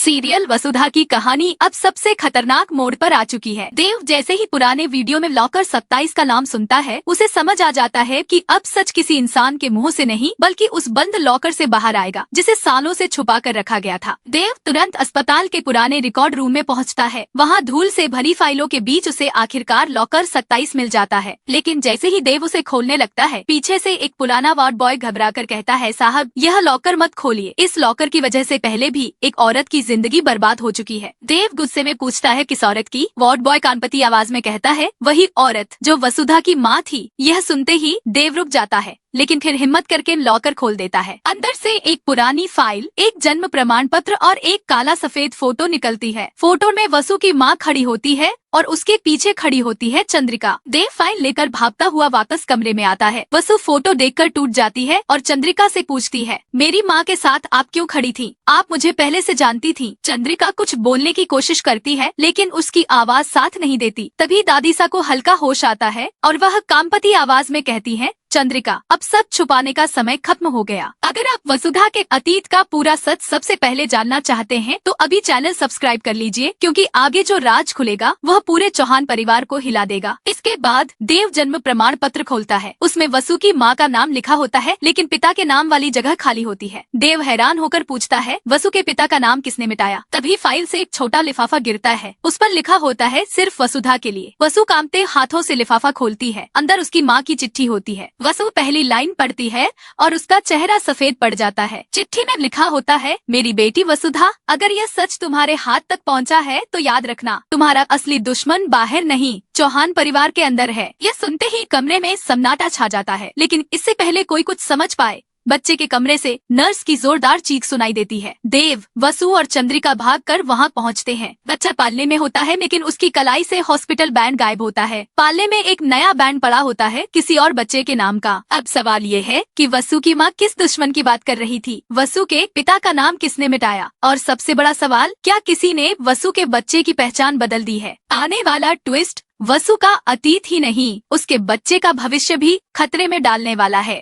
Serial वसुधा की कहानी अब सबसे खतरनाक मोड़ पर आ चुकी है। देव जैसे ही पुराने वीडियो में लॉकर 27 का नाम सुनता है, उसे समझ आ जाता है कि अब सच किसी इंसान के मुंह से नहीं बल्कि उस बंद लॉकर से बाहर आएगा जिसे सालों से छुपा कर रखा गया था। देव तुरंत अस्पताल के पुराने रिकॉर्ड रूम में पहुंचता है। वहां धूल से भरी फाइलों के बीच उसे आखिरकार लॉकर 27 मिल जाता है। लेकिन जैसे ही देव उसे खोलने लगता है, पीछे से एक पुराना वार्ड बॉय घबरा कर कहता है, साहब यह लॉकर मत खोलिए, इस लॉकर की वजह से पहले भी एक औरत की जिंदगी बर्बाद हो चुकी है। देव गुस्से में पूछता है, किस औरत की? वार्ड बॉय कानपती आवाज में कहता है, वही औरत जो वसुधा की माँ थी। यह सुनते ही देव रुक जाता है, लेकिन फिर हिम्मत करके लॉकर खोल देता है। अंदर से एक पुरानी फाइल, एक जन्म प्रमाण पत्र और एक काला सफेद फोटो निकलती है। फोटो में वसु की माँ खड़ी होती है और उसके पीछे खड़ी होती है चंद्रिका। देव फाइल लेकर भागता हुआ वापस कमरे में आता है। वसु फोटो देखकर टूट जाती है और चंद्रिका से पूछती है, मेरी माँ के साथ आप क्यों खड़ी थी? आप मुझे पहले से जानती थी। चंद्रिका कुछ बोलने की कोशिश करती है, लेकिन उसकी आवाज साथ नहीं देती। तभी दादीसा को हल्का होश आता है और वह कामपति आवाज में कहती है, चंद्रिका, अब सब छुपाने का समय खत्म हो गया। अगर आप वसुधा के अतीत का पूरा सच सबसे पहले जानना चाहते हैं तो अभी चैनल सब्सक्राइब कर लीजिए, क्योंकि आगे जो राज खुलेगा वह पूरे चौहान परिवार को हिला देगा। इसके बाद देव जन्म प्रमाण पत्र खोलता है। उसमें वसु की माँ का नाम लिखा होता है, लेकिन पिता के नाम वाली जगह खाली होती है। देव हैरान होकर पूछता है, वसु के पिता का नाम किसने मिटाया? तभी फाइल से एक छोटा लिफाफा गिरता है। उस पर लिखा होता है, सिर्फ वसुधा के लिए। वसु कांपते हाथों से लिफाफा खोलती है। अंदर उसकी माँ की चिट्ठी होती है। वसु पहली लाइन पढ़ती है और उसका चेहरा सफेद पड़ जाता है। चिट्ठी में लिखा होता है, मेरी बेटी वसुधा, अगर यह सच तुम्हारे हाथ तक पहुंचा है तो याद रखना, तुम्हारा असली दुश्मन बाहर नहीं, चौहान परिवार के अंदर है। यह सुनते ही कमरे में सन्नाटा छा जाता है। लेकिन इससे पहले कोई कुछ समझ पाए, बच्चे के कमरे से नर्स की जोरदार चीख सुनाई देती है। देव, वसु और चंद्रिका भागकर वहां पहुंचते हैं। बच्चा पालने में होता है, लेकिन उसकी कलाई से हॉस्पिटल बैंड गायब होता है। पालने में एक नया बैंड पड़ा होता है, किसी और बच्चे के नाम का। अब सवाल ये है कि वसु की माँ किस दुश्मन की बात कर रही थी? वसु के पिता का नाम किसने मिटाया? और सबसे बड़ा सवाल, क्या किसी ने वसु के बच्चे की पहचान बदल दी है? आने वाला ट्विस्ट वसु का अतीत ही नहीं, उसके बच्चे का भविष्य भी खतरे में डालने वाला है।